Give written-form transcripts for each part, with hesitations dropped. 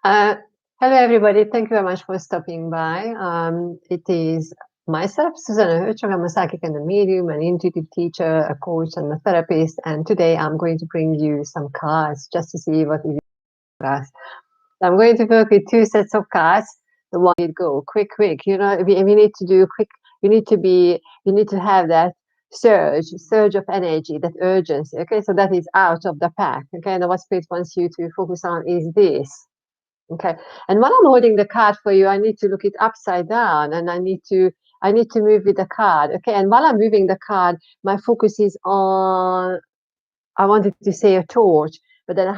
Uh, Hello, everybody. Thank you very much for stopping by. It is myself, Zsuzsanna Hörcsög. I'm a psychic and a medium, an intuitive teacher, a coach, and a therapist. And today I'm going to bring you some cards just to see what it is for us. I'm going to work with two sets of cards. The one you go quick. You know, we need to do quick. You need to have that surge of energy, that urgency. Okay, so that is out of the pack. Okay, and what Spirit wants you to focus on is this. Okay, and while I'm holding the card for you, I need to look it upside down, and I need to move with the card. Okay, and while I'm moving the card, my focus is on, I wanted to say a torch, but then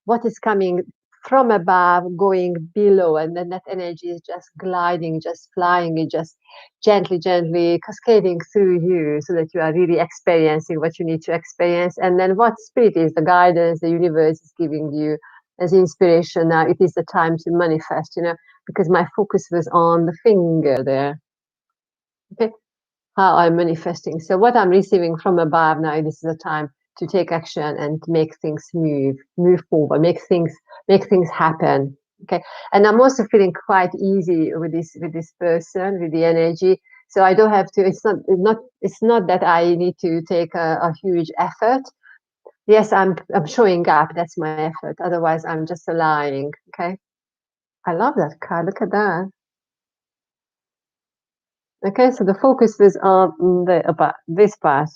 what is coming from above, going below, and then that energy is just gliding, just flying, it just gently cascading through you, so that you are really experiencing what you need to experience. And then what Spirit is, the guidance the universe is giving you as inspiration. Now it is the time to manifest, because my focus was on the finger there. Okay, how I'm manifesting. So what I'm receiving from above now, this is the time to take action and to make things move forward, make things happen. Okay, and I'm also feeling quite easy with this person, with the energy. So I don't have to. It's not that I need to take a huge effort. Yes, I'm showing up. That's my effort. Otherwise, I'm just lying. Okay, I love that card. Look at that. Okay, so the focus was on about this part.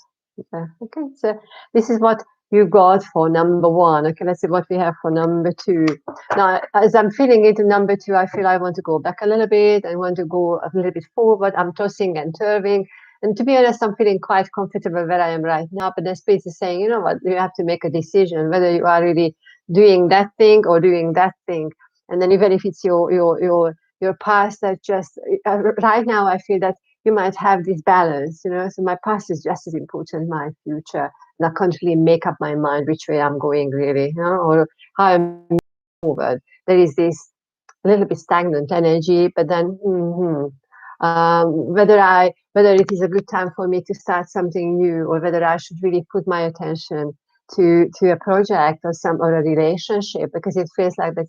Okay, so this is what you got for number one. Okay, let's see what we have for number two. Now, as I'm feeling into number two, I feel I want to go back a little bit. I want to go a little bit forward. I'm tossing and turning. And to be honest, I'm feeling quite comfortable where I am right now. But the space is saying, you know what, you have to make a decision whether you are really doing that thing or doing that thing. And then even if it's your past, that just right now I feel that you might have this balance, so my past is just as important, my future, and I can't really make up my mind which way I'm going really, or how I'm moving forward. There is this little bit stagnant energy, but then whether it is a good time for me to start something new, or whether I should really put my attention to a project or a relationship, because it feels like that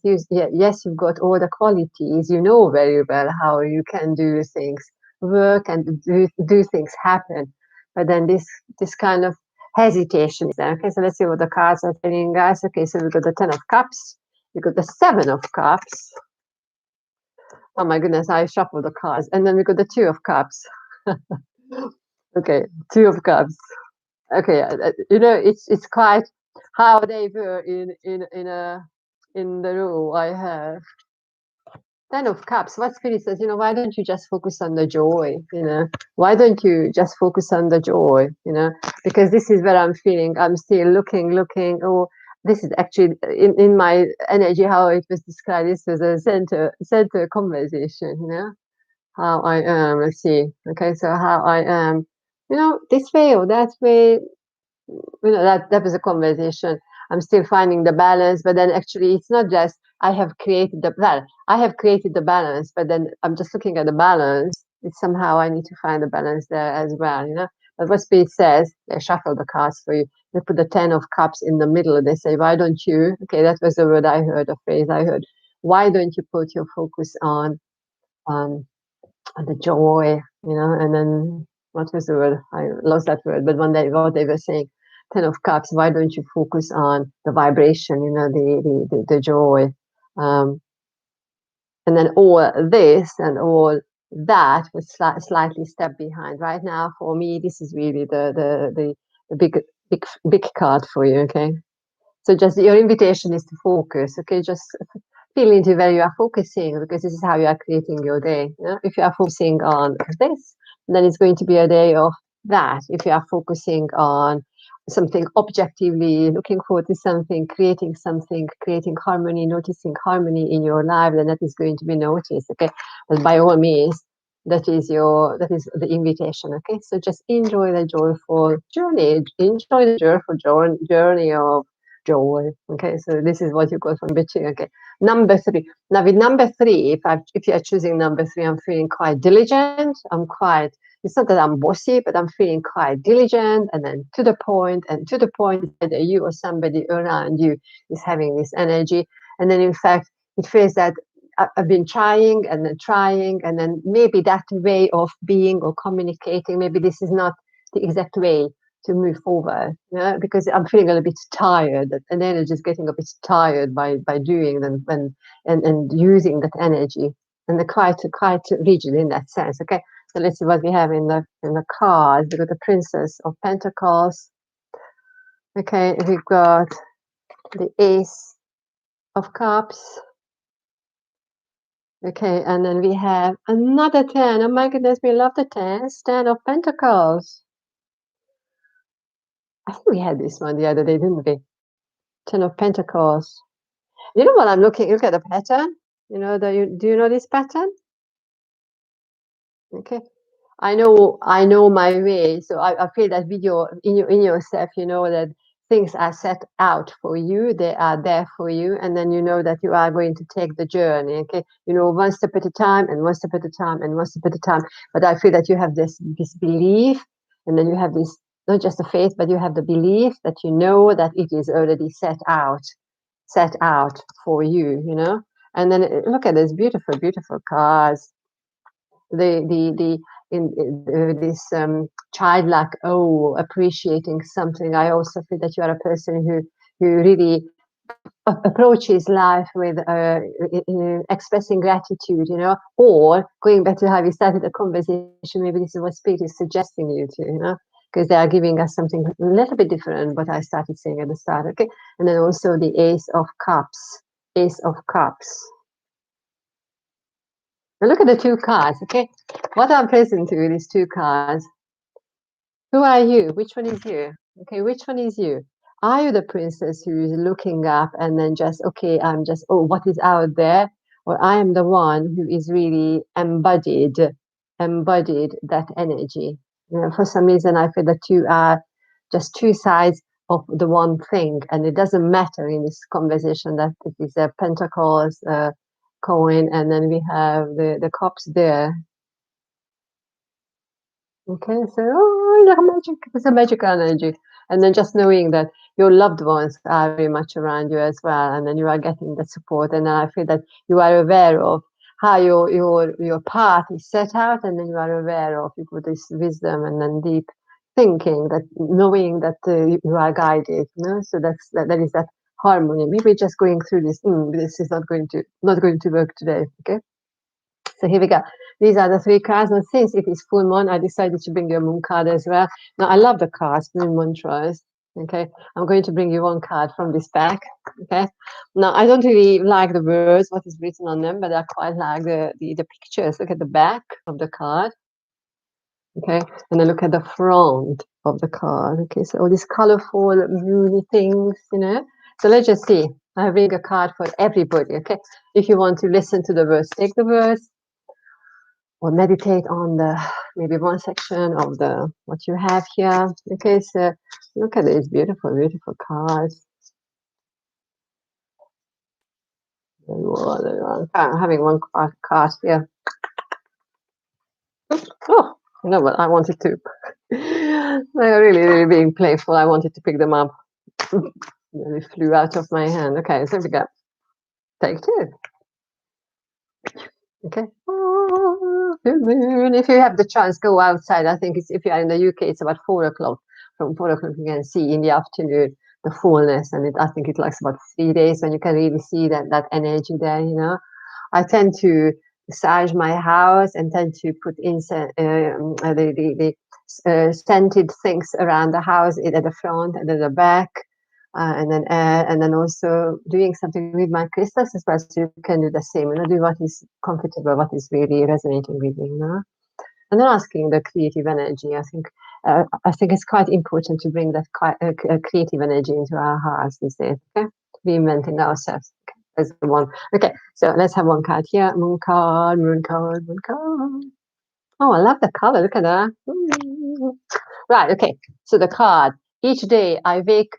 yes, you've got all the qualities, very well how you can do things work and do things happen, but then this kind of hesitation is there. Okay, so let's see what the cards are telling us. Okay, so we've got the 10 of Cups, we've got the 7 of Cups. Oh my goodness, I shuffled the cards, and then we got the 2 of Cups. Okay, 2 of Cups. Okay, it's quite how they were in the row I have. 10 of Cups. What Spirit says, why don't you just focus on the joy? Why don't you just focus on the joy? Because this is where I'm feeling. I'm still looking. Oh, this is actually in my energy how it was described. This was a center conversation. How I am. Let's see. Okay, so how I am. This way or that way. That was a conversation. I'm still finding the balance, but then actually it's not just I have created the balance, but then I'm just looking at the balance. It's somehow I need to find the balance there as well, But what Spirit says, they shuffle the cards for you. They put the 10 of Cups in the middle. They say, why don't you? Okay, that was the word I heard, the phrase I heard. Why don't you put your focus on the joy, And then what was the word? I lost that word. But what they were saying, 10 of Cups, why don't you focus on the vibration, the joy, and then all this and all that was slightly step behind. Right now, for me, this is really the big card for you. Okay, so just your invitation is to focus. Okay, just feel into where you are focusing, because this is how you are creating your day. If you are focusing on this, then it's going to be a day of that. If you are focusing on something objectively, looking forward to something, creating harmony, noticing harmony in your life, then that is going to be noticed. Okay, but by all means, that is the invitation. Okay, so just enjoy the joyful journey, enjoy the joyful journey of joy. Okay, so this is what you got from Bitching. Okay, number 3. Now with number 3, if you are choosing number 3, I'm feeling quite diligent. It's not that I'm bossy, but I'm feeling quite diligent and then to the point, whether you or somebody around you is having this energy. And then in fact, it feels that I've been trying and then maybe that way of being or communicating, maybe this is not the exact way to move forward, you know, because I'm feeling a little bit tired, and then it's just getting a bit tired by doing and using that energy, and they're quite rigid in that sense. Okay, so let's see what we have in the cards. We got the Princess of Pentacles. Okay, we've got the Ace of Cups. Okay, and then we have another 10. Oh my goodness, we love the 10s. 10 of Pentacles. I think we had this one the other day, didn't we? 10 of Pentacles. You know what I'm looking? Look at the pattern. You know, do you know this pattern? Okay. I know my way. So I feel that video in yourself, you know, that things are set out for you, they are there for you, and then you know that you are going to take the journey. Okay, you know, one step at a time and one step at a time and one step at a time. But I feel that you have this belief, and then you have this, not just the faith, but you have the belief that you know that it is already set out for you, you know. And then look at this beautiful cards. The in this childlike, appreciating something. I also feel that you are a person who really approaches life with expressing gratitude, you know, or going back to how we started the conversation, maybe this is what spirit is suggesting you to, you know, because they are giving us something a little bit different what I started saying at the start. Okay, and then also the Ace of Cups. Now look at the two cards. Okay, what I'm presenting to you, these two cards. Who are you? Which one is you? Okay, which one is you? Are you the princess who is looking up and then just, okay, I'm just, oh, what is out there? Or I am the one who is really embodied that energy. You know, for some reason, I feel the two are just two sides of the one thing. And it doesn't matter in this conversation that it is a Pentacles coin, and then we have the cups there. Okay, so it's a magic energy. And then just knowing that your loved ones are very much around you as well, and then you are getting the support. And then I feel that you are aware of how your path is set out, and then you are aware of you put this wisdom and then deep thinking, that knowing that you are guided. You know, so that is that harmony. Maybe just going through this. This is not going to work today. Okay. So here we go. These are the three cards. And since it is full moon, I decided to bring you a moon card as well. Now, I love the cards, moon mantras. Okay, I'm going to bring you one card from this pack. Okay, now I don't really like the words, what is written on them, but I quite like the pictures. Look at the back of the card. Okay, and then look at the front of the card. Okay, so all these colorful, moony things, you know. So let's just see. I bring a card for everybody. Okay, if you want to listen to the words, take the words, or meditate on the maybe one section of the what you have here. Okay, so look at these beautiful cards. I'm having one card here. Oh, you know what? I wanted to. They're really being playful. I wanted to pick them up. They flew out of my hand. Okay, so we go. Take two. Okay. If you have the chance, go outside. I think it's, if you are in the UK, it's about 4 o'clock. From 4 o'clock, you can see in the afternoon the fullness, and I think it lasts about 3 days, and you can really see that energy there. You know, I tend to massage my house and tend to put incense, the scented things around the house, at the front and at the back. And then also doing something with my crystals as well, so you can do the same. You know, do what is comfortable, what is really resonating with you. You know, and then asking the creative energy. I think it's quite important to bring that creative energy into our hearts these days. Okay, reinventing ourselves. Okay. There's the one. Okay, so let's have one card here. Moon card. Oh, I love the color. Look at that. Right. Okay. So the card. Each day I wake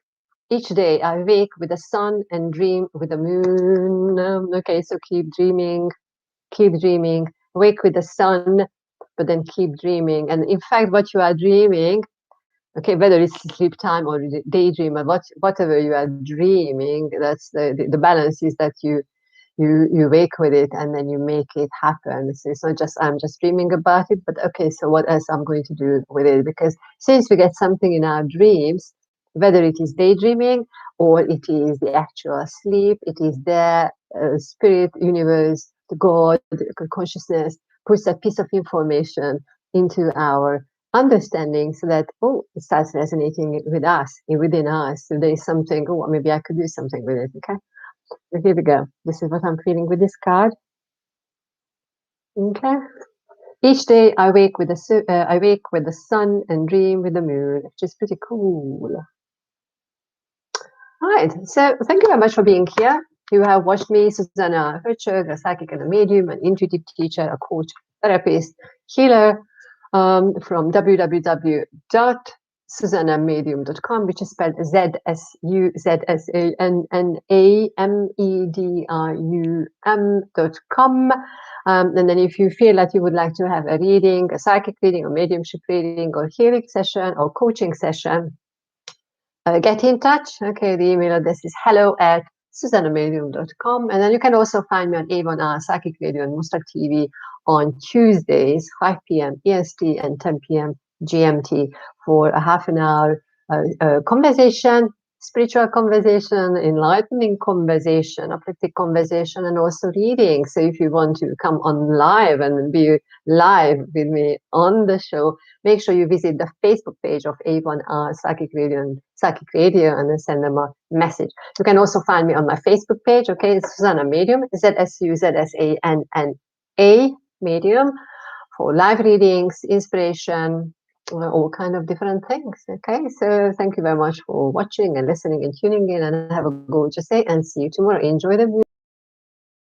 with the sun and dream with the moon. Okay, so keep dreaming. Wake with the sun, but then keep dreaming. And in fact, what you are dreaming, okay, whether it's sleep time or daydream, or whatever you are dreaming, that's the balance is that you wake with it and then you make it happen. So it's not just I'm just dreaming about it, but okay, so what else I'm going to do with it? Because since we get something in our dreams, whether it is daydreaming or it is the actual sleep, it is their spirit, universe, the God, the consciousness puts that piece of information into our understanding so that, oh, it starts resonating with us, within us. So there is something, oh, maybe I could do something with it, okay? So here we go. This is what I'm feeling with this card. Okay. Each day I wake with the sun and dream with the moon, which is pretty cool. All right. So thank you very much for being here. You have watched me, Zsuzsanna Hörcsög, a psychic and a medium, an intuitive teacher, a coach, therapist, healer, from www.zsuzannamedium.com, which is spelled ZSUZSANNAMEDIUM.com. And then if you feel that you would like to have a reading, a psychic reading, or mediumship reading, or healing session, or coaching session, get in touch. Okay, the email address is hello@zsuzannamedium.com. And then you can also find me on A1R Psychic Radio and Moonstruck TV on Tuesdays, 5 p.m. EST and 10 p.m. GMT for a half an hour conversation, spiritual conversation, enlightening conversation, uplifting conversation, and also reading. So if you want to come on live and be live with me on the show, make sure you visit the Facebook page of A1R Psychic Radio and then send them a message. You can also find me on my Facebook page, okay, it's Zsuzsanna Medium, ZSUZSANNA Medium, for live readings, inspiration, all kind of different things. Okay, so thank you very much for watching and listening and tuning in, and have a gorgeous day, and see you tomorrow. Enjoy the